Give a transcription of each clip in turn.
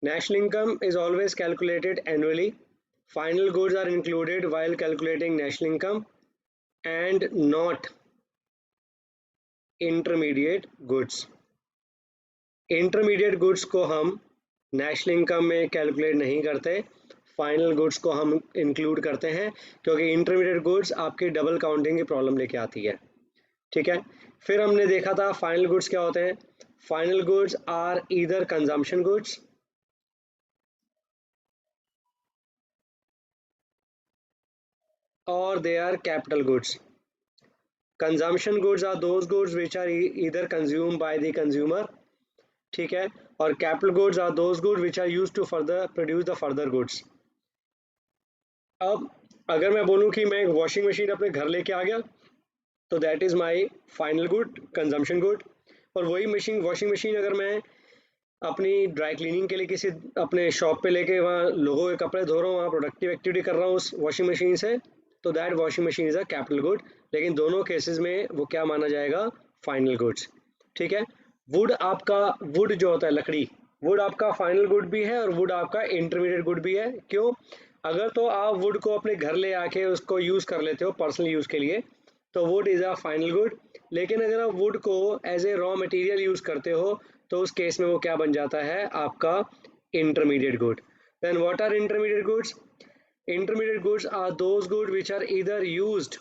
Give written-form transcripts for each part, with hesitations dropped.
National income is always calculated annually. Final goods are included while calculating national income and not intermediate goods. Intermediate goods को हम national income में calculate नहीं करते, final goods को हम include करते हैं क्योंकि इंटरमीडिएट गुड्स आपकी डबल काउंटिंग की प्रॉब्लम लेके आती है। ठीक है, फिर हमने देखा था फाइनल गुड्स क्या होते हैं। Final goods are either consumption goods or they are capital goods. Consumption goods are those goods which are either consumed by the consumer, ठीक है, और capital goods are those goods which are used to further produce the further goods. अब अगर मैं बोलूं कि मैं एक वॉशिंग मशीन अपने घर लेके आ गया तो that is my final good, consumption good. और वही मशीन वॉशिंग मशीन अगर मैं अपनी ड्राई क्लीनिंग के लिए किसी अपने शॉप पे लेके वहाँ लोगों के कपड़े धो रहा हूँ, वहाँ प्रोडक्टिव एक्टिविटी कर रहा हूँ उस वॉशिंग मशीन से, तो that washing machine is a capital good. लेकिन दोनों केसेस में वो क्या माना जाएगा, फाइनल गुड्स। ठीक है, वुड आपका, वुड जो होता है लकड़ी, वुड आपका फाइनल गुड भी है और वुड आपका इंटरमीडिएट गुड भी है। क्यों? अगर तो आप वुड को अपने घर ले आके उसको यूज़ कर लेते हो पर्सनल यूज़ के लिए तो wood is a final good. लेकिन अगर आप वुड को as a raw material use करते हो तो उस केस में वो क्या बन जाता है, आपका intermediate good. Then what are intermediate goods? Intermediate goods are those goods which are either used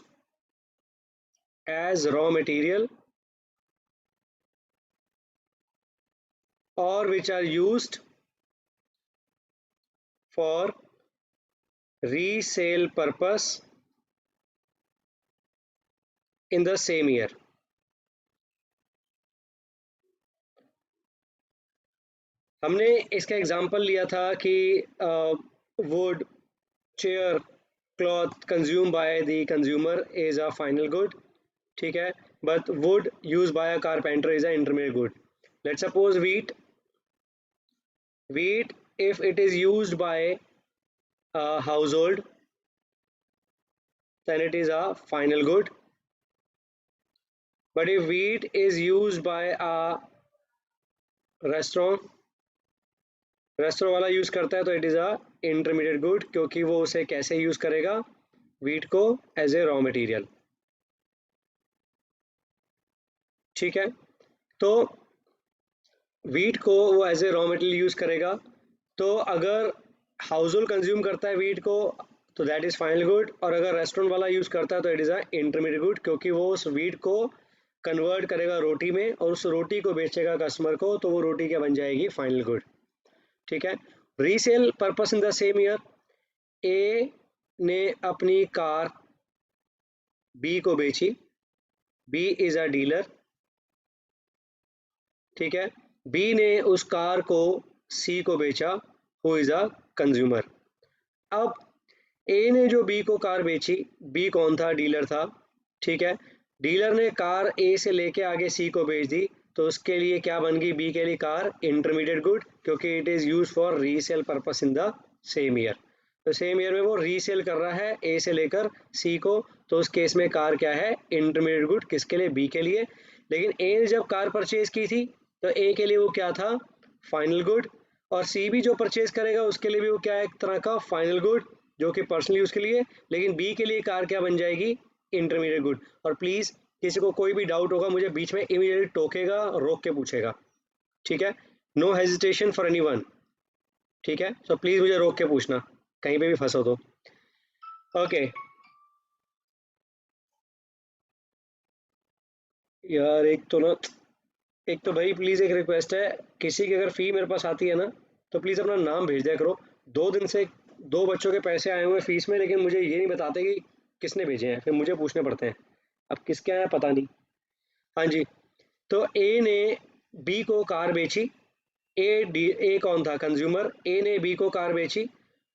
as raw material or which are used for resale purpose in the same year. हमने इसका example लिया था कि would, chair, cloth consume by the consumer is a final good, ठीक है, but would use by a carpenter is a intermediate good. Let's suppose wheat if it is used by a household then it is a final good, but if wheat is used by a restaurant, restaurant वाला use करता है तो it is a intermediate good, क्योंकि वो उसे कैसे use करेगा, wheat को एज ए रॉ मटेरियल। ठीक है, तो वीट को वो as a raw material use करेगा। तो अगर हाउस होल्ड कंज्यूम करता है वीट को तो दैट इज फाइनल गुड, और अगर रेस्टोरेंट वाला यूज करता है तो it is a intermediate good, क्योंकि वो उस वीट को कन्वर्ट करेगा रोटी में और उस रोटी को बेचेगा कस्टमर को, तो वो रोटी क्या बन जाएगी, फाइनल गुड। ठीक है, resale purpose in the same year, A ने अपनी कार बी को बेची, बी इज अ डीलर, ठीक है, बी ने उस कार को सी को बेचा, हु इज अ कंज्यूमर। अब ए ने जो बी को कार बेची, बी कौन था, डीलर था, ठीक है, डीलर ने कार ए से लेके आगे सी को बेच दी, तो उसके लिए क्या बन गई, बी के लिए कार इंटरमीडिएट गुड, क्योंकि it is use for resale purpose in the same year. तो सेम ईयर में वो रीसेल कर रहा है ए से लेकर सी को, तो उस केस में कार क्या है, इंटरमीडिएट गुड, किसके लिए, बी के लिए। लेकिन ए ने जब कार परचेज की थी तो ए के लिए वो क्या था, फाइनल गुड, और सी भी जो परचेज करेगा उसके लिए भी वो क्या है, एक तरह का फाइनल गुड जो कि पर्सनल यूज के लिए। लेकिन बी के लिए कार क्या बन जाएगी, इंटरमीडिएट गुड। और प्लीज किसी को कोई भी डाउट होगा मुझे बीच में इमीडिएटली टोकेगा, रोक के पूछेगा, ठीक है, नो हेजिटेशन फॉर एनीवन, ठीक है, सो प्लीज मुझे रोक के पूछना कहीं पे भी फंसो तो। ओके यार, एक तो भाई प्लीज एक रिक्वेस्ट है, किसी की अगर फी मेरे पास आती है ना तो प्लीज अपना नाम भेज दिया करो। 2 दिन से 2 बच्चों के पैसे आए हुए हैं फीस में, लेकिन मुझे ये नहीं बताते कि किसने भेजे हैं, फिर मुझे पूछने पड़ते हैं, अब किसके आए पता नहीं। हाँ जी, तो ए ने बी को कार बेची, ए कौन था, कंज्यूमर, ए ने बी को कार बेची,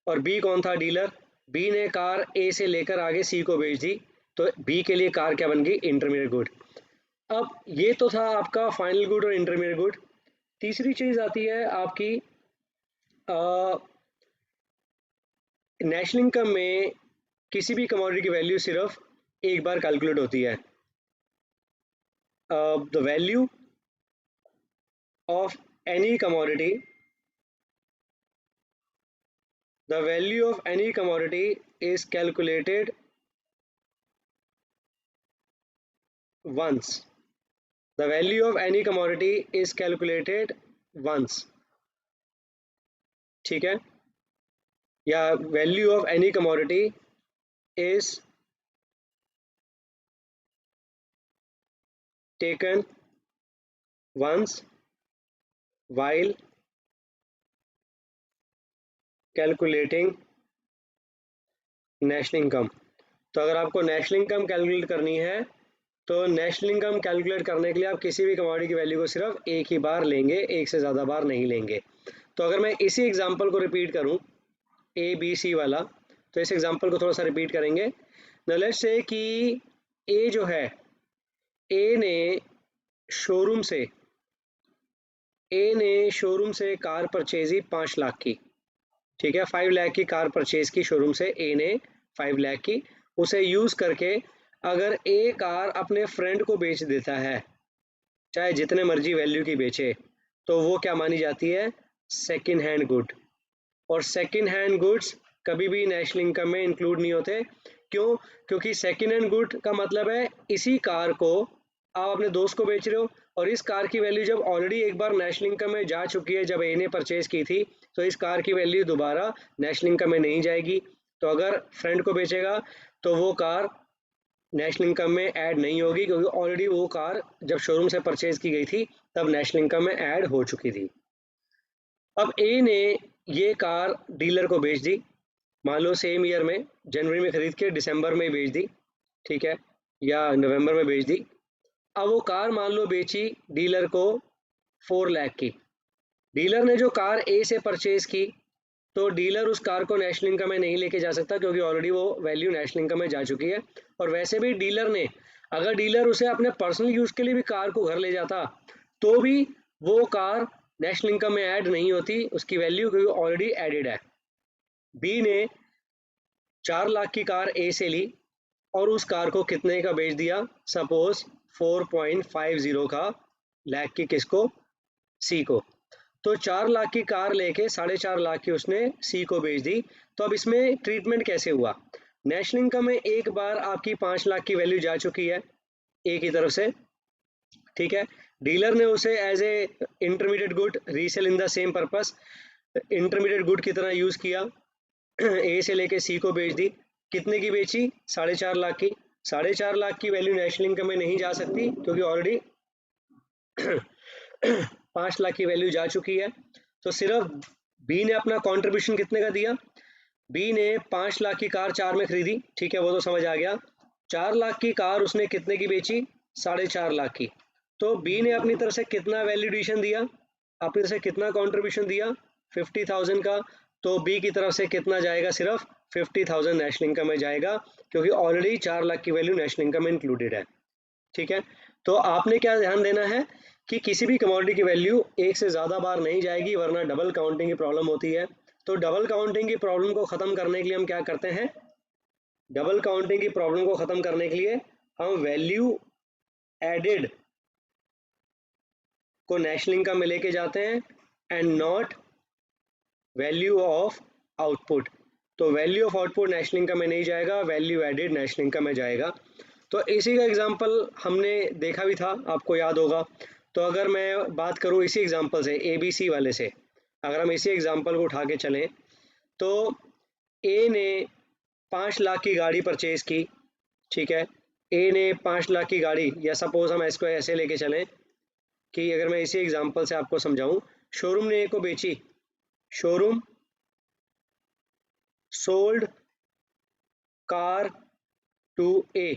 और बी कौन था, डीलर, बी ने कार ए से लेकर आगे सी को बेच दी, तो बी के लिए कार क्या बन गई, इंटरमीडिएट गुड। अब ये तो था आपका फाइनल गुड और इंटरमीडिएट गुड। तीसरी चीज आती है आपकी नेशनल इनकम में किसी भी कमोडिटी की वैल्यू सिर्फ एक बार कैलकुलेट होती है। The value of any commodity the value of any commodity is calculated once. The value of any commodity is calculated once. ठीक है, या value of any commodity is taken once while calculating national income. तो अगर आपको national income calculate करनी है तो national income calculate करने के लिए आप किसी भी कमोडिटी की वैल्यू को सिर्फ एक ही बार लेंगे, एक से ज़्यादा बार नहीं लेंगे. तो अगर मैं इसी एग्जांपल को रिपीट करूं, ए बी सी वाला, तो इस एग्जांपल को थोड़ा सा रिपीट करेंगे. लेट्स से कि ए जो है, ए ने शोरूम से कार परचेज की 5 लाख की. ठीक है, 5 लाख की कार परचेज की शोरूम से ए ने 5 लाख की. उसे यूज करके अगर ए कार अपने फ्रेंड को बेच देता है, चाहे जितने मर्जी वैल्यू की बेचे, तो वो क्या मानी जाती है? Second hand good. और सेकंड हैंड गुड्स कभी भी नेशनल इनकम में इंक्लूड नहीं होते. क्यों? क्योंकि सेकंड हैंड गुड का मतलब है इसी कार को आप अपने दोस्त को बेच रहे हो, और इस कार की वैल्यू जब ऑलरेडी एक बार नेशनल इनकम में जा चुकी है, जब ए ने परचेज की थी, तो इस कार की वैल्यू दोबारा नेशनल इनकम में नहीं जाएगी. तो अगर फ्रेंड को बेचेगा तो वो कार नेशनल इनकम में ऐड नहीं होगी, क्योंकि ऑलरेडी वो कार जब शोरूम से परचेज की गई थी तब नेशनल इनकम में ऐड हो चुकी थी. अब ए ने ये कार डीलर को बेच दी, मान लो सेम ईयर में, जनवरी में खरीद के दिसंबर में बेच दी, ठीक है, या नवंबर में बेच दी. अब वो कार मान लो बेची डीलर को 4 लाख की. डीलर ने जो कार ए से परचेज की, तो डीलर उस कार को नेशनल इनकम में नहीं लेके जा सकता, क्योंकि ऑलरेडी वो वैल्यू नेशनल इनकम में जा चुकी है. और वैसे भी डीलर ने, अगर डीलर उसे अपने पर्सनल यूज के लिए भी कार को घर ले जाता, तो भी वो कार नेशनल इनकम में ऐड नहीं होती, उसकी वैल्यू क्योंकि ऑलरेडी एडेड है. बी ने 4 लाख की कार ए से ली और उस कार को कितने का बेच दिया? सपोज 4.50 का लाख की, किसको? सी को. तो 4 लाख की कार लेके 4.5 लाख की उसने सी को बेच दी. तो अब इसमें ट्रीटमेंट कैसे हुआ? नेशनल इनकम में एक बार आपकी 5 लाख की वैल्यू जा चुकी है ए की तरफ से, ठीक है. डीलर ने उसे as a intermediate good resale in the same purpose, intermediate good की तरह यूज किया, ए से लेके सी को बेच दी. कितने की बेची? 4.5 लाख की. 4.5 लाख की वैल्यू नेशनल इनकम में नहीं जा सकती, क्योंकि ऑलरेडी 5 लाख की वैल्यू जा चुकी है. तो सिर्फ बी ने अपना कंट्रीब्यूशन कितने का दिया? बी ने 5 लाख की कार 4 में खरीदी, ठीक है, वो तो समझ आ गया. 4 लाख की कार उसने कितने की बेची? 4.5 लाख की. तो बी ने अपनी तरफ से कितना वैल्यू एडिशन दिया, अपनी तरफ से कितना कंट्रीब्यूशन दिया? 50,000 का. तो बी की तरफ से कितना जाएगा? सिर्फ 50,000 नेशनल इनकम में जाएगा, क्योंकि ऑलरेडी 4 लाख की वैल्यू नेशनल इनकम में इंक्लूडेड है. ठीक है, तो आपने क्या ध्यान देना है कि किसी भी कमोडिटी की वैल्यू एक से ज़्यादा बार नहीं जाएगी, वरना डबल काउंटिंग की प्रॉब्लम होती है. तो डबल काउंटिंग की प्रॉब्लम को ख़त्म करने के लिए हम क्या करते हैं? डबल काउंटिंग की प्रॉब्लम को ख़त्म करने के लिए हम वैल्यू एडेड को नेशनल इनकम में लेके जाते हैं, and not value of output. तो value of output national income में नहीं जाएगा, वैल्यू एडेड नेशनल इनकम में जाएगा. तो इसी का एग्जांपल हमने देखा भी था, आपको याद होगा. तो अगर मैं बात करूं इसी एग्जांपल से, ए बी सी वाले से, अगर हम इसी एग्जांपल को उठा के चलें, तो ए ने 5 लाख की गाड़ी परचेज की, ठीक है. ए ने 5 लाख की गाड़ी, या सपोज हम इसको ऐसे लेके चलें कि अगर मैं इसी एग्जांपल से आपको समझाऊं, शोरूम ने ए को बेची, शोरूम सोल्ड कार टू ए,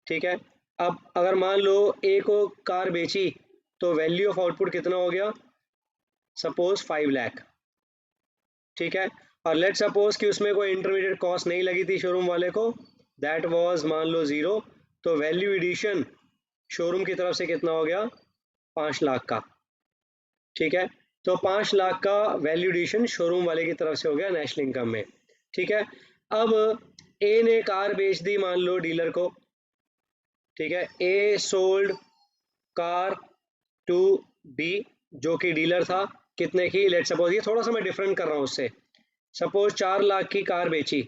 ठीक है. अब अगर मान लो ए को कार बेची, तो वैल्यू ऑफ आउटपुट कितना हो गया? सपोज 5 लाख, ठीक है. और लेट सपोज कि उसमें कोई इंटरमीडिएट कॉस्ट नहीं लगी थी शोरूम वाले को, दैट वाज मान लो 0. तो वैल्यू एडिशन शोरूम की तरफ से कितना हो गया? 5 लाख का, ठीक है. तो 5 लाख का वैल्यू एडिशन शोरूम वाले की तरफ से हो गया नेशनल इनकम में, ठीक है. अब ए ने कार बेच दी मान लो डीलर को, ठीक है. A sold car to B, जो कि डीलर था, कितने की? लेट सपोज, ये थोड़ा सा मैं डिफरेंट कर रहा हूँ उससे, सपोज 4 लाख की कार बेची,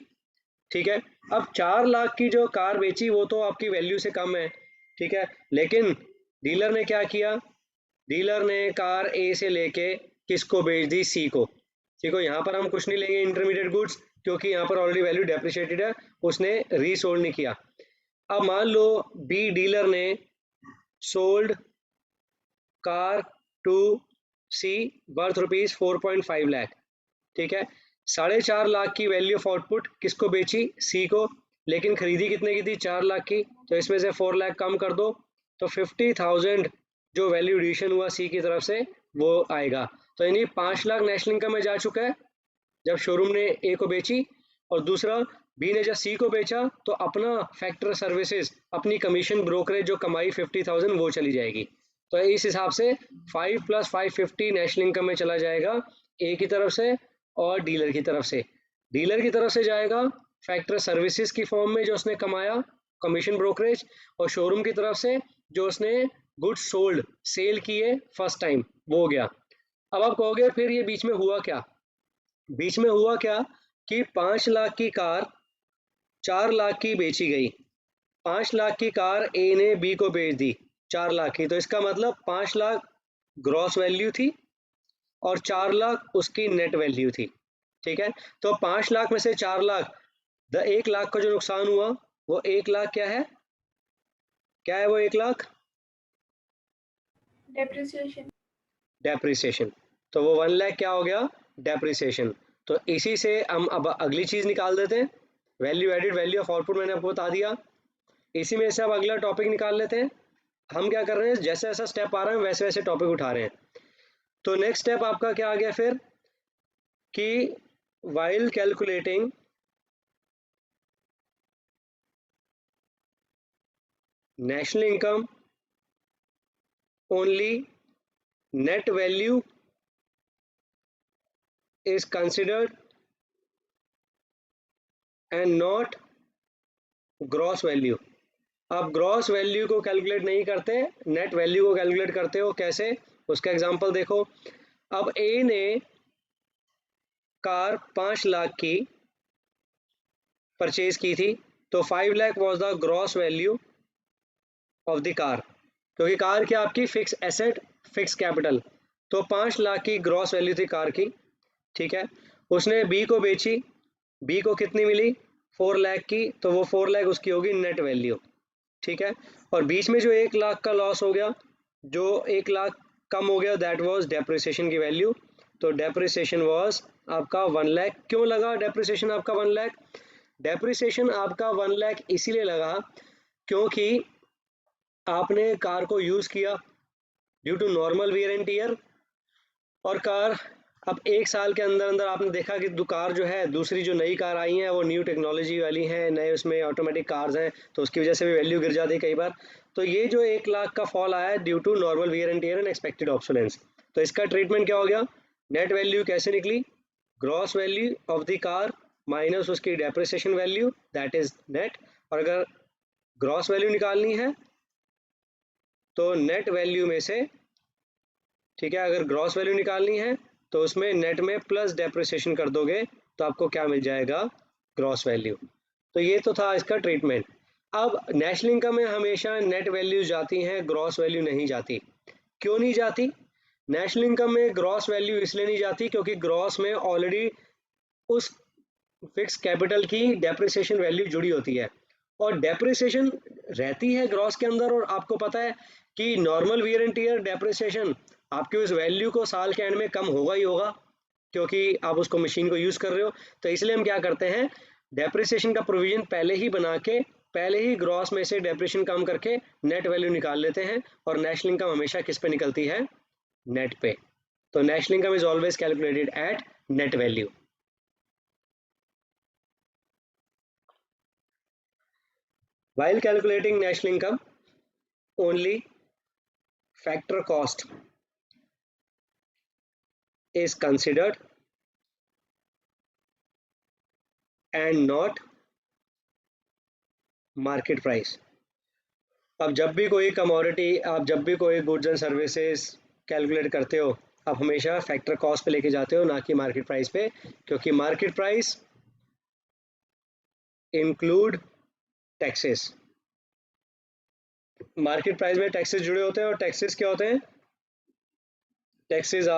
ठीक है। अब 4 लाख की जो कार बेची वो तो आपकी वैल्यू से कम है, ठीक है, लेकिन डीलर ने क्या किया, डीलर ने कार ए से लेके किसको बेच दी, सी को। देखो यहाँ पर हम कुछ नहीं लेंगे इंटरमीडिएट गुड्स, क्योंकि यहाँ पर ऑलरेडी वैल्यू डेप्रिशिएटेड है, उसने रीसोल्ड नहीं किया। अब मान लो बी डीलर ने sold car to C worth rupees 4.5 lakh, ठीक है। 4.5 लाख की वैल्यू ऑफ आउटपुट किसको बेची, सी को, लेकिन खरीदी कितने की थी, 4 लाख की, तो इसमें से 4 लाख कम कर दो तो 50,000 जो वैल्यू एडिशन हुआ सी की तरफ से वो आएगा। तो यानी 5 लाख नेशनल इनकम में जा चुका है जब शोरूम ने ए को बेची, और दूसरा बी ने जब सी को बेचा तो अपना फैक्टर सर्विसेज, अपनी कमीशन ब्रोकरेज जो कमाई 50,000 वो चली जाएगी। तो इस हिसाब से 5 + 550 नेशनल इनकम में चला जाएगा ए की तरफ से, और डीलर की तरफ से, डीलर की तरफ से जाएगा फैक्टर सर्विसेज की फॉर्म में जो उसने कमाया कमीशन ब्रोकरेज, और शोरूम की तरफ से जो उसने गुड्स सोल्ड सेल किए फर्स्ट टाइम वो हो गया। अब आप कहोगे फिर ये बीच में हुआ क्या, बीच में हुआ क्या कि 5 लाख की कार 4 लाख की बेची गई, 5 लाख की कार ए ने बी को बेच दी 4 लाख की, तो इसका मतलब 5 लाख ग्रॉस वैल्यू थी और 4 लाख उसकी नेट वैल्यू थी, ठीक है। तो 5 लाख में से 4 लाख, 1 लाख का जो नुकसान हुआ वो 1 लाख क्या है, क्या है वो 1 लाख, डेप्रिसिएशन। डेप्रिसिएशन। तो वो 1 लाख क्या हो गया, डेप्रिसिएशन। तो इसी से हम अब अगली चीज निकाल देते हैं, value added value of output मैंने आपको बता दिया। इसी में से अब अगला टॉपिक निकाल लेते हैं। हम क्या कर रहे हैं, जैसे जैसा स्टेप आ रहा है वैसे वैसे टॉपिक उठा रहे हैं। तो नेक्स्ट स्टेप आपका क्या आ गया फिर कि while calculating national income only net value is considered and not gross value। आप ग्रॉस वैल्यू को कैलकुलेट नहीं करते, नेट वैल्यू को कैलकुलेट करते हो। कैसे, उसका एग्जांपल देखो। अब ए ने कार 5 लाख की परचेज की थी, तो 5 lakh was the gross value of the car, क्योंकि कार क्या आपकी फिक्स एसेट फिक्स कैपिटल, तो 5 लाख की ग्रॉस वैल्यू थी कार की, ठीक है। उसने बी को बेची, बी को कितनी मिली 4 लाख की, तो वो 4 लाख उसकी होगी नेट वैल्यू, ठीक है। और बीच में जो 1 लाख का लॉस हो गया, जो 1 लाख कम हो गया, दैट वाज डेप्रिसिएशन की वैल्यू। तो डेप्रिसिएशन वाज आपका 1 लाख। क्यों लगा डेप्रिसिएशन आपका 1 लाख, डेप्रिसिएशन आपका 1 लाख इसीलिए लगा क्योंकि आपने कार को यूज किया due to normal wear and tear, और कार अब 1 साल के अंदर अंदर आपने देखा कि कार जो है दूसरी जो नई कार आई हैं वो न्यू टेक्नोलॉजी वाली हैं, नए उसमें ऑटोमेटिक कार्स हैं, तो उसकी वजह से भी वैल्यू गिर जाती है कई बार। तो ये जो 1 लाख का फॉल आया है due to normal wear and tear and expected obsolescence. तो इसका ट्रीटमेंट क्या हो गया, नेट वैल्यू कैसे निकली, gross value of the car minus उसकी depreciation value that is net. और अगर ग्रॉस वैल्यू निकालनी है तो नेट वैल्यू में से, ठीक है, अगर ग्रॉस वैल्यू निकालनी है तो उसमें नेट में प्लस डेप्रिसिएशन कर दोगे तो आपको क्या मिल जाएगा, ग्रॉस वैल्यू। तो ये तो था इसका ट्रीटमेंट। अब नेशनल इनकम में हमेशा नेट वैल्यू जाती हैं, ग्रॉस वैल्यू नहीं जाती। क्यों नहीं जाती, नेशनल इनकम में ग्रॉस वैल्यू इसलिए नहीं जाती क्योंकि ग्रॉस में ऑलरेडी उस फिक्स कैपिटल की डेप्रिसिएशन वैल्यू जुड़ी होती है, और डेप्रिसिएशन रहती है ग्रॉस के अंदर। और आपको पता है कि normal wear and tier depreciation आपकी उस वैल्यू को साल के एंड में कम होगा ही होगा, क्योंकि आप उसको मशीन को यूज कर रहे हो। तो इसलिए हम क्या करते हैं, डेप्रिसिएशन का प्रोविजन पहले ही बना के पहले ही ग्रॉस में से डेप्रिसिएशन कम करके नेट वैल्यू निकाल लेते हैं, और नेशनल इनकम हमेशा किस पे निकलती है, नेट पे। तो national income is always calculated at net value. While calculating national income, only factor cost is considered and not market price। अब जब भी कोई कमोडिटी, आप जब भी कोई गुड्स एंड सर्विसेज कैलकुलेट करते हो आप हमेशा फैक्टर कॉस्ट पे लेके जाते हो, ना कि मार्केट प्राइस पे, क्योंकि market price include taxes. Market price में टैक्सेस जुड़े होते हैं, और टैक्सेस क्या होते हैं? Taxes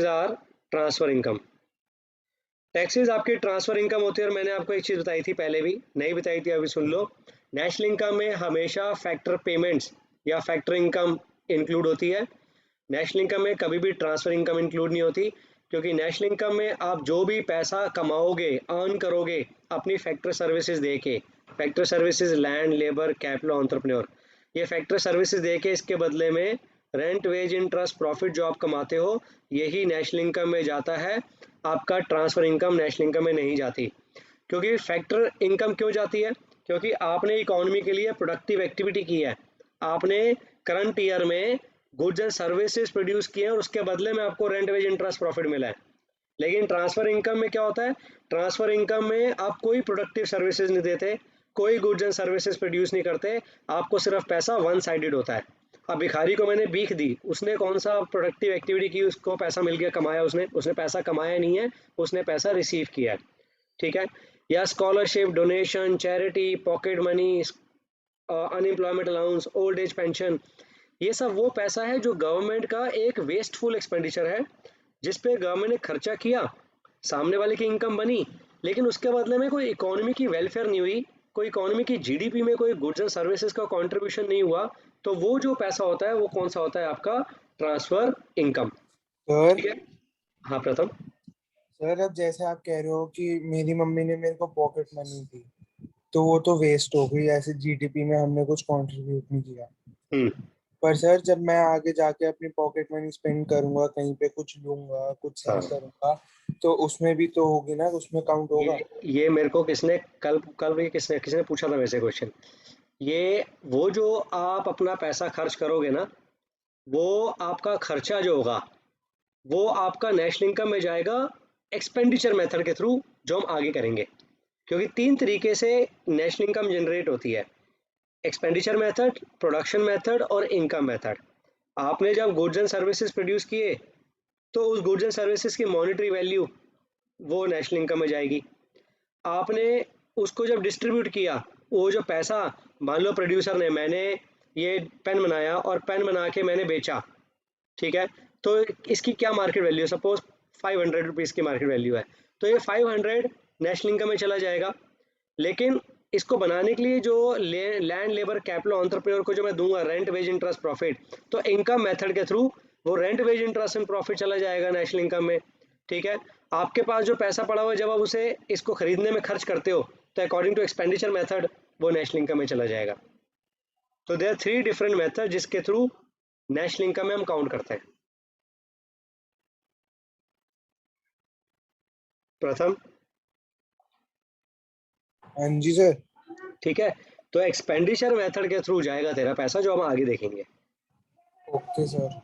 are transfer income. Taxes आपकी ट्रांसफर इनकम होती है। और मैंने आपको एक चीज़ बताई थी पहले भी, नहीं बताई थी, अभी सुन लो। नेशनल इनकम में हमेशा फैक्टर पेमेंट्स या फैक्टर इनकम इंक्लूड होती है। नेशनल इनकम में कभी भी ट्रांसफर इनकम इंक्लूड नहीं होती, क्योंकि नेशनल इनकम में आप जो भी पैसा कमाओगे, अर्न करोगे अपनी फैक्टर सर्विसेज दे के, factor services land, labour, capital, entrepreneur, ये फैक्टर सर्विसेज दे के इसके बदले में रेंट, वेज, इंटरेस्ट, प्रॉफिट जो आप कमाते हो, यही नेशनल इनकम में जाता है। आपका ट्रांसफर इनकम नेशनल इनकम में नहीं जाती। क्योंकि फैक्टर इनकम क्यों जाती है? क्योंकि आपने इकोनॉमी के लिए प्रोडक्टिव एक्टिविटी की है, आपने करंट ईयर में गुड्स एंड सर्विसेज प्रोड्यूस किए हैं, और उसके बदले में आपको रेंट, वेज, इंटरेस्ट, प्रॉफिट मिला है। लेकिन ट्रांसफर इनकम में क्या होता है? ट्रांसफर इनकम में आप कोई प्रोडक्टिव सर्विसेज नहीं देते, कोई गुड्स एंड सर्विसेज प्रोड्यूस नहीं करते, आपको सिर्फ पैसा वन साइडेड होता है। अब भिखारी को मैंने भीख दी, उसने कौन सा प्रोडक्टिव एक्टिविटी की, उसको पैसा मिल गया, कमाया, उसने पैसा कमाया नहीं है, उसने पैसा रिसीव किया है। ठीक है? या scholarship, donation, charity, pocket money, unemployment allowance, old age pension, ये सब वो पैसा है जो गवर्नमेंट का एक वेस्टफुल एक्सपेंडिचर है, जिस पे गवर्नमेंट ने खर्चा किया, सामने वाले की इनकम बनी, लेकिन उसके बदले में कोई इकोनॉमी की वेलफेयर नहीं हुई, कोई इकोनॉमी की जीडीपी में कोई गुड्स एंड सर्विसेज का कंट्रीब्यूशन नहीं हुआ। तो वो जो पैसा होता है वो कौन सा होता है? आपका ट्रांसफर इनकम। सर ठीक है? हाँ प्रथम। सर अब जैसे आप कह रहे हो कि मेरी मम्मी ने मेरे को पॉकेट मनी दी, तो वो तो वेस्ट हो गई, ऐसे जीडीपी में हमने कुछ कंट्रीब्यूट नहीं किया। हम्म। पर सर जब मैं आगे जाके अपनी पॉकेट मनी स्पेंड करूंगा, कहीं पे कुछ लूंगा, कुछ हाँ, सही करूंगा, तो उसमें भी तो होगी ना, उसमें काउंट होगा। ये मेरे को किसने कल कल भी किसने किसने पूछा था वैसे क्वेश्चन। ये वो जो आप अपना पैसा खर्च करोगे ना, वो आपका खर्चा जो होगा वो आपका नेशनल इनकम में जाएगा, एक्सपेंडिचर मेथड के थ्रू, जो हम आगे करेंगे। क्योंकि तीन तरीके से नेशनल इनकम जनरेट होती है: एक्सपेंडिचर मेथड, प्रोडक्शन मेथड और इनकम मेथड। आपने जब गुड्स एंड सर्विसेज प्रोड्यूस किए, तो उस गुड्स एंड सर्विसेज की मॉनेटरी वैल्यू वो नेशनल इनकम में जाएगी। आपने उसको जब डिस्ट्रीब्यूट किया, वो जो पैसा, मान लो प्रोड्यूसर ने, मैंने ये पेन बनाया और पेन बना के मैंने बेचा, ठीक है? तो इसकी क्या मार्केट वैल्यू है? सपोज 500 रुपीज़ की मार्केट वैल्यू है, तो ये 500 नेशनल इनकम में चला जाएगा। लेकिन इसको बनाने के लिए जो लैंड, लेबर, कैपिटल, एंटरप्रेन्योर को जो मैं दूंगा रेंट, वेज, इंटरेस्ट, प्रॉफिट, तो इनकम मेथड के थ्रू वो rent, wage, interest and profit चला जाएगा नेशनल इनकम में। ठीक है? आपके पास जो पैसा पड़ा हुआ है, जब आप उसे इसको खरीदने में खर्च करते हो, तो अकॉर्डिंग टू एक्सपेंडिचर मेथड वो नेशनल इनकम में चला जाएगा। तो there are three different method जिसके थ्रू नेशनल इनकम में हम काउंट करते हैं। प्रथम, हाँ जी सर। ठीक है, तो एक्सपेंडिचर मेथड के थ्रू जाएगा तेरा पैसा, जो हम आगे देखेंगे। Okay sir.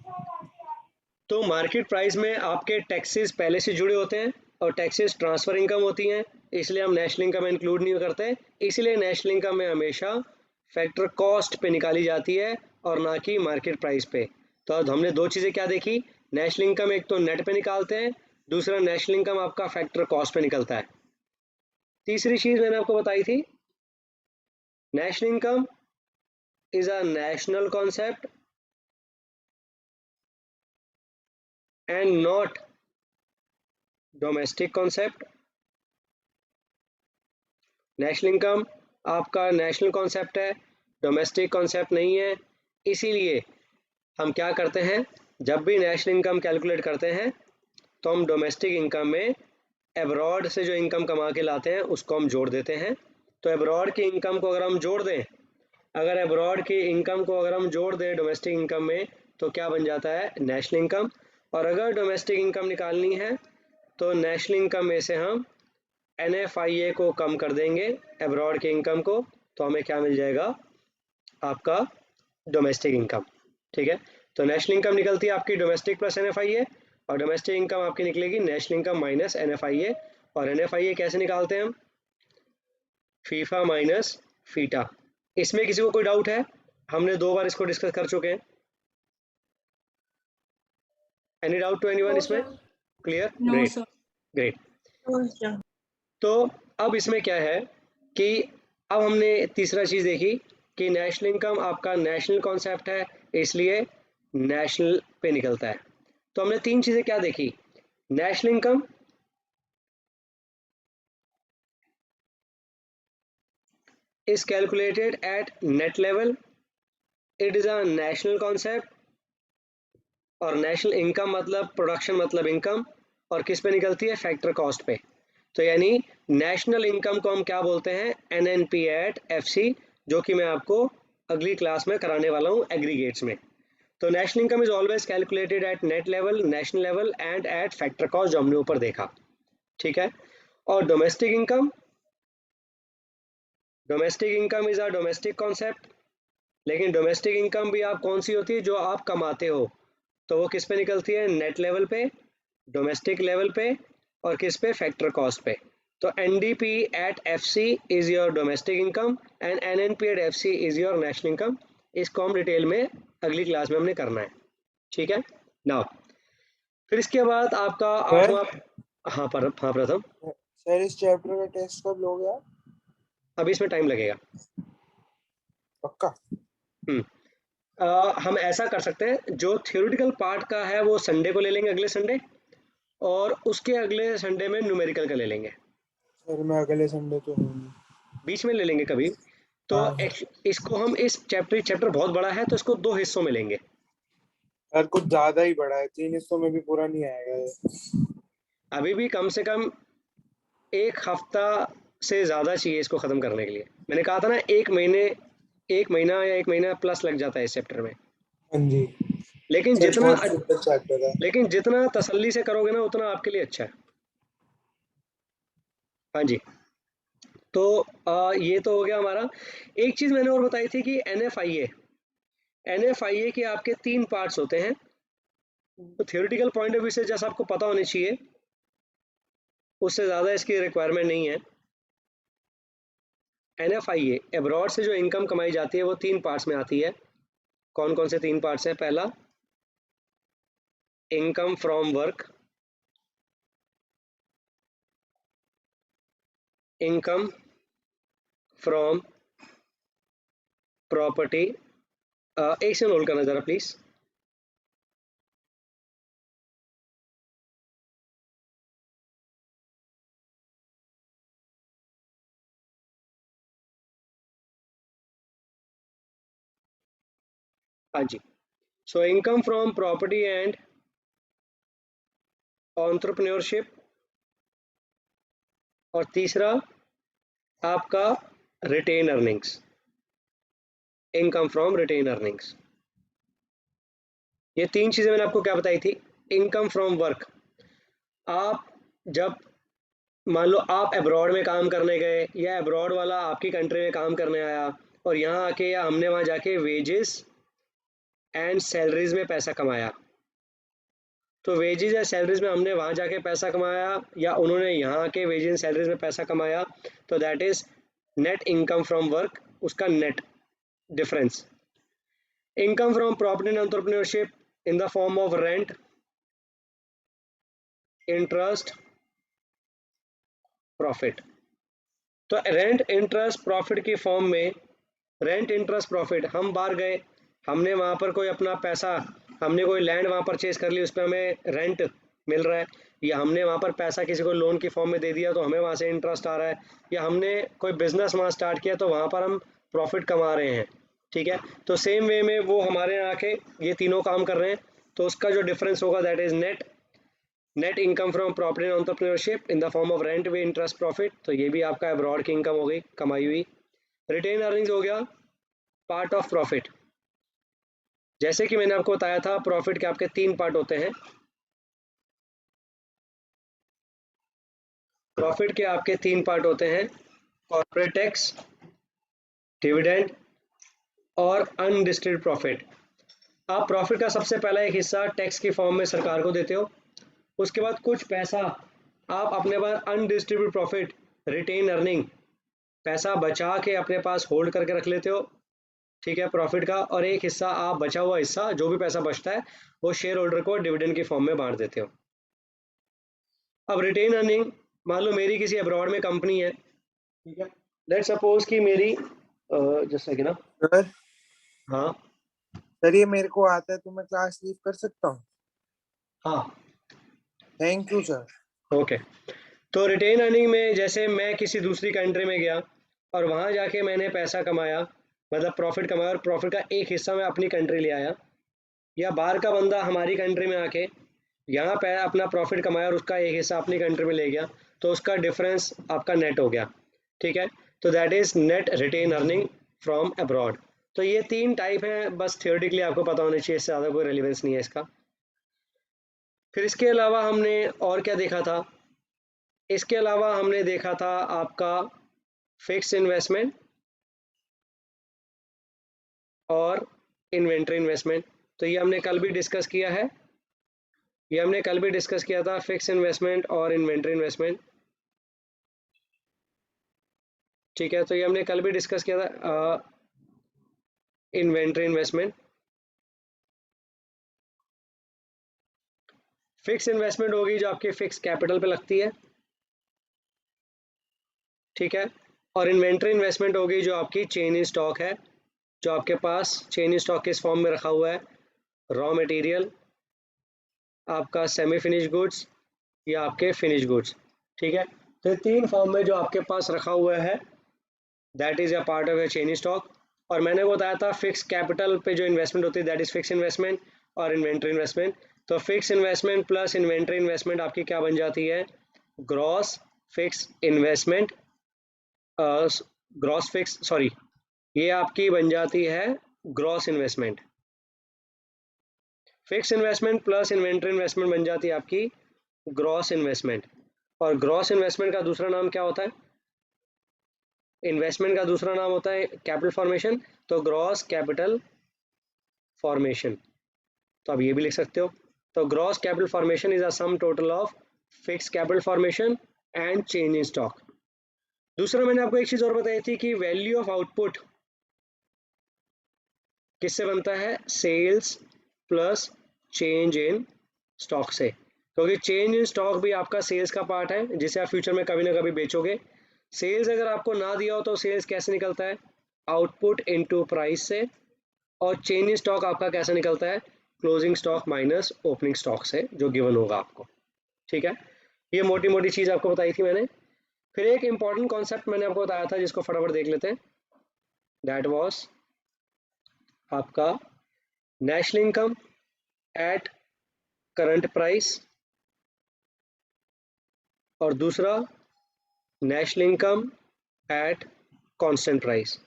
तो मार्केट प्राइस में आपके टैक्सेस पहले से जुड़े होते हैं, और टैक्सेस ट्रांसफर इनकम होती हैं, इसलिए हम नेशनल इनकम इंक्लूड नहीं करते। इसलिए नेशनल इनकम में हमेशा फैक्टर कॉस्ट पे निकाली जाती है, और ना कि मार्केट प्राइस पे। तो अब हमने दो चीज़ें क्या देखी? नेशनल इनकम एक तो नेट पे निकालते हैं, दूसरा नेशनल इनकम आपका फैक्टर कॉस्ट पे निकलता है। तीसरी चीज़ मैंने आपको बताई थी, national income is a national concept and not domestic concept. National income आपका नेशनल कॉन्सेप्ट है, डोमेस्टिक कॉन्सेप्ट नहीं है। इसीलिए हम क्या करते हैं, जब भी नेशनल इनकम कैलकुलेट करते हैं, तो हम डोमेस्टिक इनकम में एब्रॉड से जो इनकम कमा के लाते हैं उसको हम जोड़ देते हैं। तो एब्रॉड की इनकम को अगर हम जोड़ दें, अगर एब्रॉड की इनकम को अगर हम जोड़ दें डोमेस्टिक इनकम में, तो क्या बन जाता है? National income. और अगर डोमेस्टिक इनकम निकालनी है, तो नेशनल इनकम में से हम NFIA को कम कर देंगे, एब्रॉड के इनकम को, तो हमें क्या मिल जाएगा? आपका डोमेस्टिक इनकम। ठीक है? तो नेशनल इनकम निकलती है आपकी डोमेस्टिक प्लस NFIA, और डोमेस्टिक इनकम आपकी निकलेगी नेशनल इनकम माइनस NFIA। और NFIA कैसे निकालते हैं हम? FIFA minus FITA. इसमें किसी को कोई डाउट है? हमने 2 बार इसको डिस्कस कर चुके हैं। Any doubt to anyone No, इसमें? sir. Clear? No, great, sir. Great. No, sir. तो अब इसमें क्या है कि अब हमने तीसरा चीज़ देखी कि नेशनल इनकम आपका नेशनल कॉन्सेप्ट है, इसलिए नेशनल पे निकलता है। तो हमने 3 चीज़ें क्या देखी? National income is calculated at net level, it is a national concept, और नेशनल इनकम मतलब प्रोडक्शन मतलब इनकम, और किस पे निकलती है? फैक्टर कॉस्ट पे। तो यानी नेशनल इनकम को हम क्या बोलते हैं? एनएनपी एट एफसी, जो कि मैं आपको अगली क्लास में कराने वाला हूँ एग्रीगेट्स में। तो national income is always calculated at net level, national level and eight factor cost, जो हमने ऊपर देखा, ठीक है। और domestic income is a domestic concept, लेकिन डोमेस्टिक इनकम भी आप कौन सी होती है? जो आप कमाते हो। तो वो किस पे निकलती है? नेट लेवल पे, डोमेस्टिक लेवल पे, और किस पे? फैक्टर कॉस्ट पे। तो NDP at FC is your domestic income and NNP at FC is your national income. इसको हम डिटेल में अगली क्लास में हमने करना है, ठीक है। नाउ फिर इसके बाद आपका सर 8वां। हाँ प्रथम। सर इस चैप्टर का टेस्ट कब लोगे आप? अभी इसमें टाइम लगेगा। पक्का? हम्म हम ऐसा कर सकते हैं, जो थियोरिटिकल पार्ट का है वो संडे को ले लेंगे, अगले संडे, और उसके अगले संडे में न्यूमेरिकल का ले लेंगे। सर मैं अगले संडे तो हूँ नहीं। बीच में ले लेंगे कभी। तो हाँ इसको हम इस चैप्टर बहुत बड़ा है तो इसको 2 हिस्सों में लेंगे। सर, कुछ ज्यादा ही बड़ा है, 3 हिस्सों में भी पूरा नहीं आएगा ये। अभी भी कम से कम 1 हफ्ता से ज़्यादा चाहिए इसको ख़त्म करने के लिए। मैंने कहा था ना, 1 महीना या 1 महीना प्लस लग जाता है इस चैप्टर में। हाँ जी। लेकिन सर जितना बहुत सिंपल चैप्टर है। लेकिन जितना तसल्ली से करोगे ना, उतना आपके लिए अच्छा है। हाँ जी। तो ये तो हो गया हमारा। एक चीज़ मैंने और बताई थी कि एन एफ आई ए के आपके 3 पार्ट्स होते हैं। थियोरिटिकल पॉइंट ऑफ व्यू से जैसा आपको पता होनी चाहिए, उससे ज़्यादा इसकी रिक्वायरमेंट नहीं है। N F I A abroad से जो इनकम कमाई जाती है वो 3 पार्ट्स में आती है। कौन कौन से 3 पार्ट्स हैं? पहला, income from work, income from property. एक से होल्ड करना ज़रा प्लीज़। हाँ जी। So income from property and entrepreneurship, और तीसरा आपका retained earnings, income from retained earnings. ये 3 चीज़ें मैंने आपको क्या बताई थी? इनकम फ्रॉम वर्क, आप जब मान लो आप अब्रॉड में काम करने गए, या अब्रॉड वाला आपकी कंट्री में काम करने आया, और यहाँ आके या हमने वहाँ जाके वेजेस एंड सैलरीज में पैसा कमाया। तो वेजेस या सैलरीज में हमने वहाँ जाके पैसा कमाया, या उन्होंने यहाँ आके वेजेस एंड सैलरीज में पैसा कमाया, तो that is net income from work, उसका net difference. Income from property and entrepreneurship in the form of rent, interest, profit. तो रेंट इंटरेस्ट प्रॉफिट की फॉर्म में, रेंट इंटरेस्ट प्रॉफिट, हम बाहर गए, हमने वहाँ पर कोई अपना पैसा, हमने कोई लैंड वहाँ परचेज कर ली, उस पर हमें रेंट मिल रहा है, या हमने वहाँ पर पैसा किसी को लोन की फॉर्म में दे दिया तो हमें वहाँ से इंटरेस्ट आ रहा है, या हमने कोई बिजनेस वहाँ स्टार्ट किया तो वहाँ पर हम प्रॉफिट कमा रहे हैं, ठीक है। तो सेम वे में वो हमारे यहाँ आके ये तीनों काम कर रहे हैं, तो उसका जो डिफरेंस होगा that is net income from property and entrepreneurship in the form of rent way interest profit. तो ये भी आपका अब्रॉड की इनकम हो गई, कमाई हुई। रिटेन अर्निंग्स हो गया पार्ट ऑफ प्रॉफिट। जैसे कि मैंने आपको बताया था, प्रॉफिट के आपके 3 पार्ट होते हैं। प्रॉफिट के आपके 3 पार्ट होते हैं, कॉर्पोरेट टैक्स, डिविडेंड, और अनडिस्ट्रिब्यूटेड प्रॉफिट। आप प्रॉफिट का सबसे पहला एक हिस्सा टैक्स की फॉर्म में सरकार को देते हो, उसके बाद कुछ पैसा आप अपने पास अनडिस्ट्रीब्यूटेड प्रॉफिट, रिटेन अर्निंग, पैसा बचा के अपने पास होल्ड करके रख लेते हो, ठीक है, प्रॉफिट का, और एक हिस्सा आप बचा हुआ हिस्सा जो भी पैसा बचता है वो शेयर होल्डर को डिविडेंड की फॉर्म में बांट देते हो। अब रिटेन अर्निंग, मान लो मेरी किसी अब्रॉड में कंपनी है, ठीक है, लेट सपोज कि मेरी जस्ट सेकंड ना, सर हाँ सर ये मेरे को आता है तो मैं क्लास लीव कर सकता हूँ? हाँ थैंक यू सर। ओके। तो रिटेन अर्निंग में जैसे मैं किसी दूसरी कंट्री में गया और वहाँ जाके मैंने पैसा कमाया, मतलब प्रॉफिट कमाया, और प्रॉफिट का एक हिस्सा मैं अपनी कंट्री ले आया, या बाहर का बंदा हमारी कंट्री में आके यहाँ पे अपना प्रॉफिट कमाया और उसका एक हिस्सा अपनी कंट्री में ले गया, तो उसका डिफरेंस आपका नेट हो गया, ठीक है, तो that is net retained earning from abroad. तो ये 3 टाइप हैं, बस थियोरेटिकली आपको पता होना चाहिए, इससे ज़्यादा कोई रेलिवेंस नहीं है इसका। फिर इसके अलावा हमने और क्या देखा था, इसके अलावा हमने देखा था आपका फिक्स इन्वेस्टमेंट और इन्वेंट्री इन्वेस्टमेंट। तो ये हमने कल भी डिस्कस किया है, ये हमने कल भी डिस्कस किया था, फिक्स इन्वेस्टमेंट और इन्वेंट्री इन्वेस्टमेंट, ठीक है, तो ये हमने कल भी डिस्कस किया था, इन्वेंट्री इन्वेस्टमेंट। फिक्स इन्वेस्टमेंट होगी जो आपके फिक्स कैपिटल पे लगती है, ठीक है, और इन्वेंट्री इन्वेस्टमेंट होगी जो आपकी चेन इन स्टॉक है, जो आपके पास चेन इन स्टॉक किस फॉर्म में रखा हुआ है, रॉ मटेरियल, आपका सेमी फिनिश गुड्स, या आपके फिनिश गुड्स, ठीक है, तो ये 3 फॉर्म में जो आपके पास रखा हुआ है that is a part of A chain stock. और मैंने वो बताया था फिक्स कैपिटल पे जो इन्वेस्टमेंट होती है दैट इज फिक्स इन्वेस्टमेंट और इन्वेंट्री इन्वेस्टमेंट। तो fix investment plus inventory investment आपकी क्या बन जाती है, gross fix investment, gross fix sorry, ये आपकी बन जाती है gross investment. Fix investment plus inventory investment बन जाती है आपकी ग्रॉस इन्वेस्टमेंट। और ग्रॉस इन्वेस्टमेंट का दूसरा नाम क्या होता है, इन्वेस्टमेंट का दूसरा नाम होता है कैपिटल फॉर्मेशन, तो ग्रॉस कैपिटल फॉर्मेशन, तो आप ये भी लिख सकते हो। तो gross capital formation is a sum total of fix capital formation and change in stock. दूसरा मैंने आपको एक चीज और बताई थी कि वैल्यू ऑफ आउटपुट किससे बनता है, sales plus change in stock से, क्योंकि चेंज इन स्टॉक भी आपका सेल्स का पार्ट है जिसे आप फ्यूचर में कभी ना कभी बेचोगे। सेल्स अगर आपको ना दिया हो तो सेल्स कैसे निकलता है, आउटपुट इनटू प्राइस से, और चेंज इन स्टॉक आपका कैसे निकलता है, closing stock minus opening stock से, जो गिवन होगा आपको, ठीक है। ये मोटी मोटी चीज आपको बताई थी मैंने। फिर एक इंपॉर्टेंट कॉन्सेप्ट मैंने आपको बताया था जिसको फटाफट देख लेते हैं, दैट वाज आपका national income at current price, और दूसरा national income at constant price.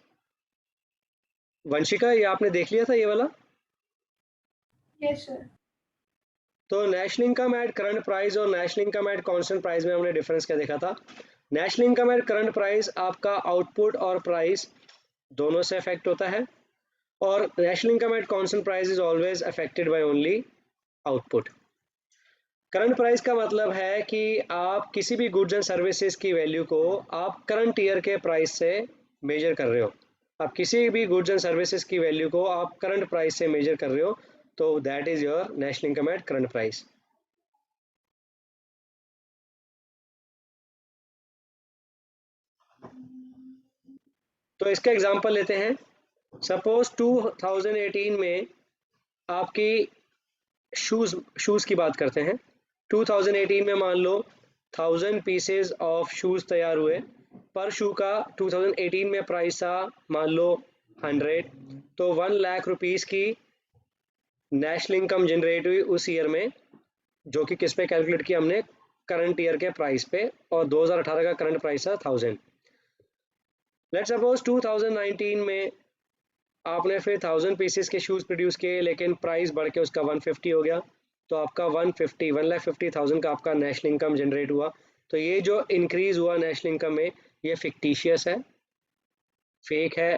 Vanshika ये आपने देख लिया था ये वाला? Yes sir. तो national income at current price और national income at constant price में हमने डिफरेंस क्या देखा था, national income at current price आपका आउटपुट और प्राइस दोनों से अफेक्ट होता है, और national income at constant price is always affected by only output. Current price का मतलब है कि आप किसी भी गुड्स एंड सर्विसेज की वैल्यू को आप करंट ईयर के प्राइस से मेजर कर रहे हो, आप किसी भी गुड्स एंड सर्विसेज की वैल्यू को आप करंट प्राइस से मेजर कर रहे हो, तो that is your national income at current price. तो इसका एग्जांपल लेते हैं, सपोज 2018 में आपकी शूज़ की बात करते हैं, 2018 में मान लो 1000 पीसेज ऑफ शूज़ तैयार हुए, पर शू का 2018 में प्राइस था मान लो 100, तो 1 लाख रुपीस की नेशनल इनकम जनरेट हुई उस ईयर में, जो कि किस पे कैलकुलेट किया हमने, करंट ईयर के प्राइस पे, और 2018 का करंट प्राइस था 1000। लेट्स सपोज 2019 में आपने फिर 1000 पीसेस के शूज़ प्रोड्यूस किए, लेकिन प्राइस बढ़ के उसका 150 हो गया, तो आपका 1,50,000 का आपका नेशनल इनकम जनरेट हुआ। तो ये जो इंक्रीज हुआ नेशनल इनकम में, ये फिक्टिशियस है, फेक है,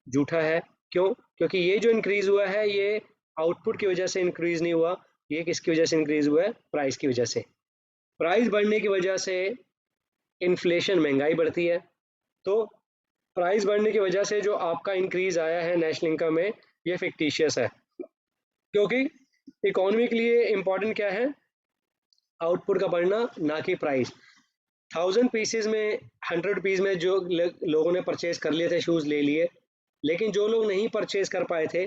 झूठा है। क्यों? क्योंकि ये जो इंक्रीज हुआ है ये आउटपुट की वजह से इंक्रीज नहीं हुआ, ये किसकी वजह से इंक्रीज हुआ है, प्राइस की वजह से। प्राइस बढ़ने की वजह से इन्फ्लेशन, महंगाई बढ़ती है, तो प्राइस बढ़ने की वजह से जो आपका इंक्रीज आया है नेशनल इनकम में, ये फिक्टिशियस है, क्योंकि इकोनॉमी के लिए इम्पोर्टेंट क्या है? आउटपुट का बढ़ना, ना कि प्राइस। 1000 पीसेज में 100 पीस में जो लोगों ने परचेज कर लिए थे, शूज़ ले लिए, लेकिन जो लोग नहीं परचेज कर पाए थे,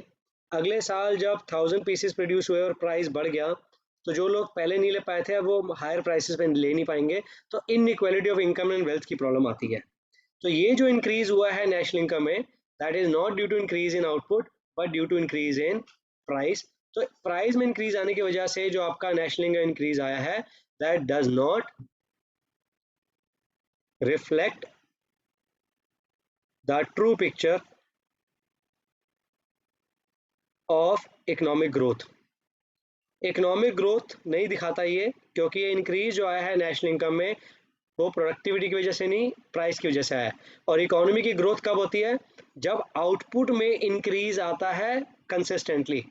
अगले साल जब 1000 पीसेज प्रोड्यूस हुए और प्राइस बढ़ गया, तो जो लोग पहले नहीं ले पाए थे अब वो हायर प्राइसेस पे ले नहीं पाएंगे, तो inequality of income and wealth की प्रॉब्लम आती है। तो ये जो इंक्रीज हुआ है नेशनल इनकम में, that is not due to increase in output but due to increase in price. तो प्राइस में इंक्रीज आने की वजह से जो आपका नेशनल इनकम इंक्रीज आया है, that does not reflect the true picture of economic growth. Economic growth नहीं दिखाता ये, क्योंकि ये इंक्रीज जो आया है नेशनल इनकम में वो प्रोडक्टिविटी की वजह से नहीं, प्राइस की वजह से आया है। और इकोनॉमी की ग्रोथ कब होती है? जब आउटपुट में इंक्रीज आता है consistently.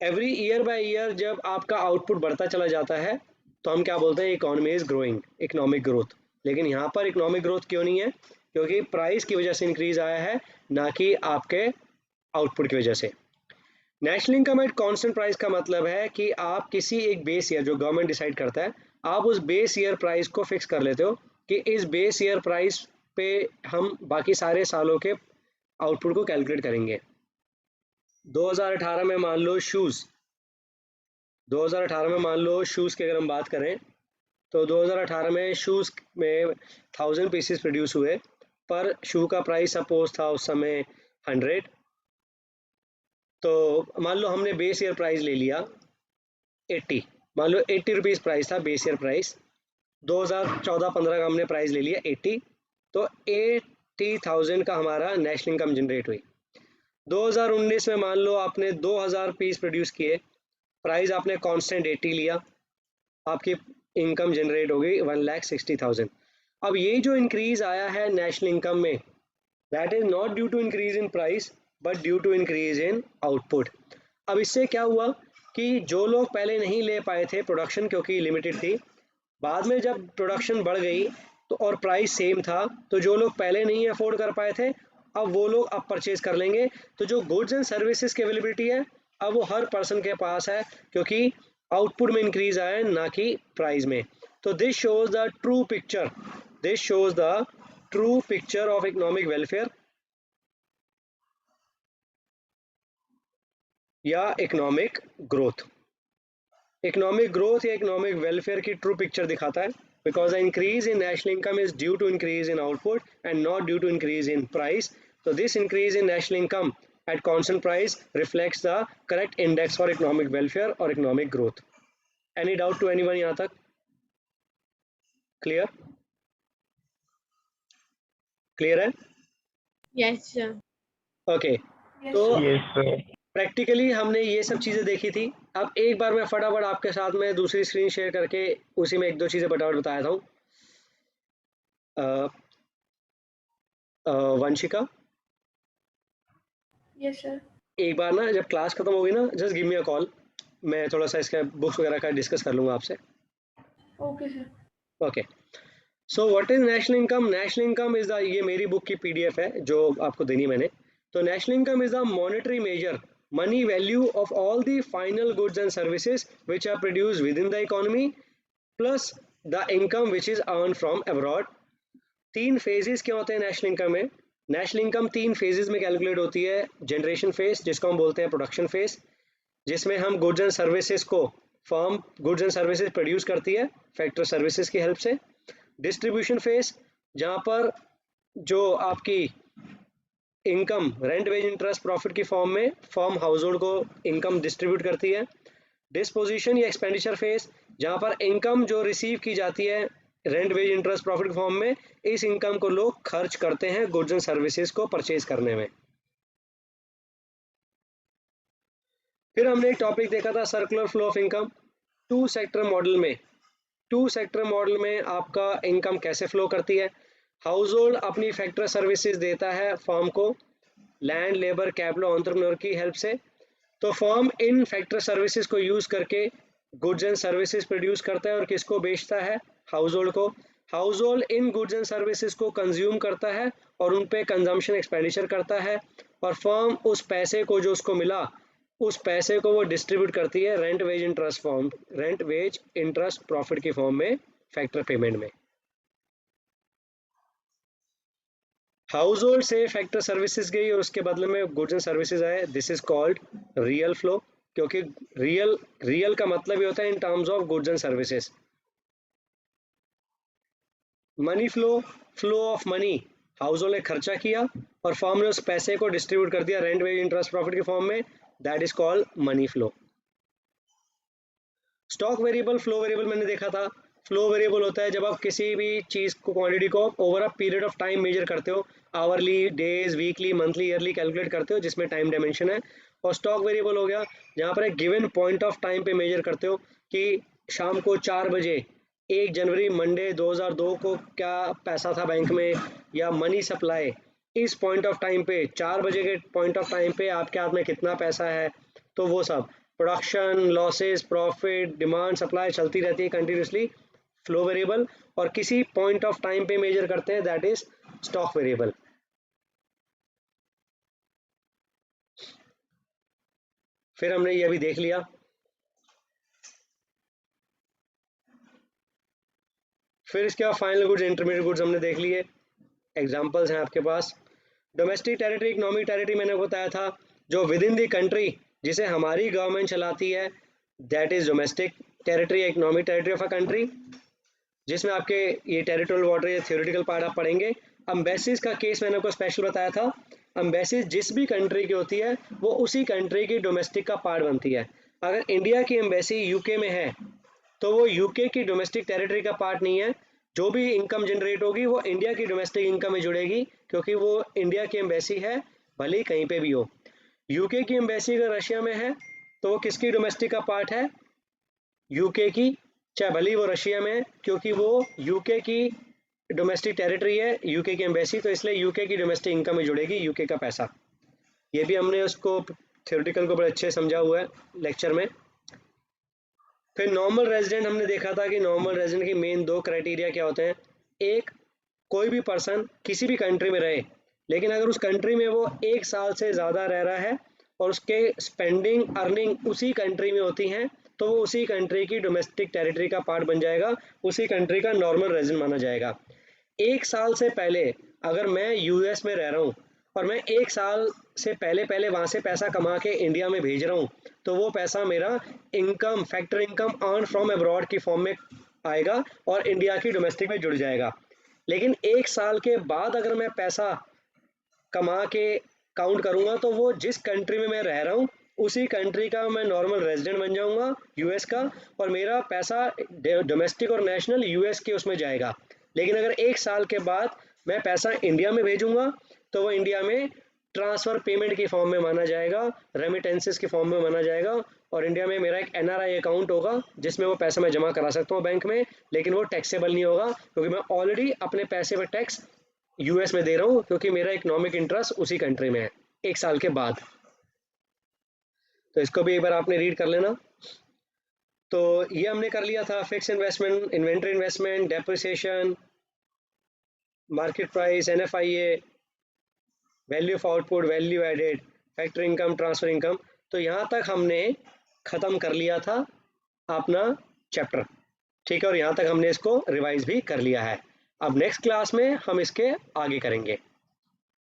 Every year by year जब आपका आउटपुट बढ़ता चला जाता है तो हम क्या बोलते हैं? Economy is growing, economic growth. लेकिन यहाँ पर इकोनॉमिक ग्रोथ क्यों नहीं है? क्योंकि प्राइस की वजह से इंक्रीज आया है, ना कि आपके आउटपुट की वजह से। National income at constant price का मतलब है कि आप किसी एक बेस ईयर, जो गवर्नमेंट डिसाइड करता है, आप उस बेस ईयर प्राइस को फिक्स कर लेते हो कि इस बेस ईयर प्राइस पे हम बाकी सारे सालों के आउटपुट को कैलकुलेट करेंगे। 2018 में मान लो शूज़, 2018 में मान लो शूज़ की अगर हम बात करें तो 2018 में शूज़ में 1000 पीसेस प्रोड्यूस हुए, पर शू का प्राइस सपोज था उस समय 100। तो मान लो हमने बेस ईयर प्राइस ले लिया 80, मान लो 80 रुपीज़ प्राइस था बेस ईयर प्राइस। 2014-15 का हमने प्राइस ले लिया 80, तो 80,000 का हमारा नेशनल इनकम जनरेट हुई। 2019 में मान लो आपने 2000 पीस प्रोड्यूस किए, प्राइस आपने कांस्टेंट 80 लिया, आपकी इनकम जनरेट हो गई 1,60,000। अब ये जो इंक्रीज आया है नेशनल इनकम में, that is not due to increase in price but due to increase in output. अब इससे क्या हुआ कि जो लोग पहले नहीं ले पाए थे, प्रोडक्शन क्योंकि लिमिटेड थी, बाद में जब प्रोडक्शन बढ़ गई तो और प्राइस सेम था, तो जो लोग पहले नहीं अफोर्ड कर पाए थे अब वो लोग अब परचेज कर लेंगे। तो जो गुड्स एंड सर्विसेज की अवेलेबिलिटी है अब वो हर पर्सन के पास है, क्योंकि आउटपुट में इंक्रीज आया है, ना कि प्राइस में। तो this shows the true picture, this shows the true picture of economic welfare या इकोनॉमिक ग्रोथ। इकोनॉमिक ग्रोथ या इकोनॉमिक वेलफेयर की ट्रू पिक्चर दिखाता है, because the increase in national income is due to increase in output and not due to increase in price. So this increase in national income at constant price reflects the correct index for economic welfare or economic growth. Any doubt to anyone यहाँ तक? Clear? Clear है? Yes, sir. Okay. Yes, तो sir. Yes, sir. Practically हमने ये सब चीज़ें देखी थी। अब एक बार मैं फटाफट आपके साथ में दूसरी स्क्रीन शेयर करके उसी में एक दो चीज़ें फटाफट बताया था। Vanshika, Yes, sir. एक बार ना जब क्लास खत्म होगी ना, just give me a call, मैं थोड़ा सा इसका बुक्स वगैरह का डिस्कस कर लूँगा आपसे। Okay, sir. Okay, so what is national income? National income is the, ये मेरी बुक की पीडीएफ है जो आपको देनी मैंने। तो national income is the monetary measure, money value of all the final goods and services which are produced within the economy plus the income which is earn from abroad. तीन phases क्या होते हैं national income में? National income तीन phases में calculate होती है। Generation phase, जिसको हम बोलते हैं प्रोडक्शन फेज, जिसमें हम गुड्स एंड सर्विसेज को, firm goods and services produce करती है फैक्टर सर्विसेज की हेल्प से। डिस्ट्रीब्यूशन फेज, जहाँ पर जो आपकी income rent wage interest profit की फॉर्म में फर्म हाउस होल्ड को इनकम डिस्ट्रीब्यूट करती है। डिस्पोजिशन या एक्सपेंडिचर फेज, जहाँ पर इनकम जो रिसीव की जाती है रेंट वेज इंटरेस्ट प्रॉफिट की फॉर्म में, इस इनकम को लोग खर्च करते हैं गुड्स एंड सर्विसेज को परचेज करने में। फिर हमने एक टॉपिक देखा था circular flow of income. Two sector model में, टू सेक्टर मॉडल में आपका इनकम कैसे फ्लो करती है? हाउस होल्ड अपनी फैक्टर सर्विसेज देता है फर्म को, लैंड, लेबर, कैपिटल, एंटरप्रेन्योर की हेल्प से। तो फर्म इन फैक्टर सर्विसेज को यूज करके गुड्स एंड सर्विसेज प्रोड्यूस करता है और किसको बेचता है? हाउस होल्ड को। House hold in goods and services को कंज्यूम करता है और उन पे कंजम्पशन एक्सपेंडिचर करता है, और फर्म उस पैसे को जो उसको मिला उस पैसे को वो डिस्ट्रीब्यूट करती है रेंट वेज इंटरेस्ट प्रॉफिट की फॉर्म में, फैक्टर पेमेंट में। हाउस होल्ड से फैक्टर सर्विसेज गई और उसके बदले में गुड्स एंड सर्विसेज आए, this is called real flow, क्योंकि रियल का मतलब ये होता है in terms of goods and services. Money flow of money, house hold ने खर्चा किया और फर्म ने उस पैसे को डिस्ट्रीब्यूट कर दिया रेंट वेज इंटरेस्ट प्रॉफिट की फॉर्म में, that is called money flow. Stock variable, flow variable मैंने देखा था। फ्लो वेरिएबल होता है जब आप किसी भी चीज़ को, क्वांटिटी को over a period of time measure करते हो, hourly, days, weekly, monthly, yearly calculate करते हो, जिसमें टाइम डायमेंशन है। और स्टॉक वेरिएबल हो गया जहाँ पर एक गिवन पॉइंट ऑफ टाइम पे मेजर करते हो कि शाम को 4 बजे 1 जनवरी मंडे 2002 को क्या पैसा था बैंक में, या मनी सप्लाई इस पॉइंट ऑफ टाइम पे 4 बजे के पॉइंट ऑफ टाइम पे आपके हाथ में कितना पैसा है। तो वो सब production, losses, profit, demand, supply चलती रहती है कंटिन्यूसली, फ्लो वेरिएबल। और किसी पॉइंट ऑफ टाइम पे मेजर करते हैं, दैट इज स्टॉक वेरिएबल। फिर हमने ये भी देख लिया। फिर इसके बाद फाइनल गुड्स, इंटरमीडिएट गुड्स हमने देख लिए। एग्जांपल्स हैं आपके पास। डोमेस्टिक टेरिटरी, इकोनॉमिक टेरिटरी मैंने बताया था, जो विद इन द कंट्री जिसे हमारी गवर्नमेंट चलाती है, that is domestic territory, economic territory of a country, जिसमें आपके ये टेरिटोरियल वाटर, ये थ्योरेटिकल पार्ट आप पढ़ेंगे। एम्बेसीज का केस मैंने आपको स्पेशल बताया था। एम्बेसीज जिस भी कंट्री की होती है वो उसी कंट्री की डोमेस्टिक का पार्ट बनती है। अगर इंडिया की एम्बेसी यूके में है तो वो यूके की डोमेस्टिक टेरिटरी का पार्ट नहीं है। जो भी इनकम जनरेट होगी वो इंडिया की डोमेस्टिक इनकम में जुड़ेगी, क्योंकि वो इंडिया की एम्बेसी है, भले ही कहीं पे भी हो। यूके की एम्बेसी अगर रशिया में है तो वो किसकी डोमेस्टिक का पार्ट है, यूके की, चाहे भले ही वो रशिया में है, क्योंकि वो यूके की डोमेस्टिक टेरिटरी है, यूके की एम्बेसी, तो इसलिए यूके की डोमेस्टिक इनकम में जुड़ेगी यूके का पैसा। ये भी हमने उसको थ्योरेटिकल को बड़े अच्छे समझा हुआ है लेक्चर में। फिर नॉर्मल रेजिडेंट हमने देखा था कि नॉर्मल रेजिडेंट की मेन 2 क्राइटेरिया क्या होते हैं। एक, कोई भी पर्सन किसी भी कंट्री में रहे, लेकिन अगर उस कंट्री में वो 1 साल से ज़्यादा रह रहा है और उसके स्पेंडिंग, अर्निंग उसी कंट्री में होती हैं, तो वो उसी कंट्री की डोमेस्टिक टेरिटरी का पार्ट बन जाएगा, उसी कंट्री का नॉर्मल रेजिडेंट माना जाएगा। 1 साल से पहले अगर मैं यूएस में रह रहा हूँ और मैं 1 साल से पहले वहाँ से पैसा कमा के इंडिया में भेज रहा हूँ, तो वो पैसा मेरा income, factor income earn from abroad की फॉर्म में आएगा और इंडिया की डोमेस्टिक में जुड़ जाएगा। लेकिन 1 साल के बाद अगर मैं पैसा कमा के काउंट करूँगा तो वो जिस कंट्री में मैं रह रहा हूँ उसी कंट्री का मैं नॉर्मल रेजिडेंट बन जाऊँगा यूएस का, और मेरा पैसा डोमेस्टिक और नेशनल यूएस के उसमें जाएगा। लेकिन अगर 1 साल के बाद मैं पैसा इंडिया में भेजूंगा तो वो इंडिया में ट्रांसफ़र पेमेंट की फॉर्म में माना जाएगा, रेमिटेंसेस की फॉर्म में माना जाएगा, और इंडिया में मेरा एक एनआरआई अकाउंट होगा जिसमें वो पैसा मैं जमा करा सकता हूँ बैंक में, लेकिन वो टैक्सेबल नहीं होगा क्योंकि मैं ऑलरेडी अपने पैसे पर टैक्स यूएस में दे रहा हूँ, क्योंकि मेरा इकोनॉमिक इंटरेस्ट उसी कंट्री में है 1 साल के बाद। तो इसको भी एक बार आपने रीड कर लेना। तो ये हमने कर लिया था fixed investment, inventory investment, depreciation, market price, NFIA, value of output, value added, factor income, transfer income. तो यहाँ तक हमने ख़त्म कर लिया था अपना चैप्टर, ठीक है, और यहाँ तक हमने इसको रिवाइज भी कर लिया है। अब नेक्स्ट क्लास में हम इसके आगे करेंगे।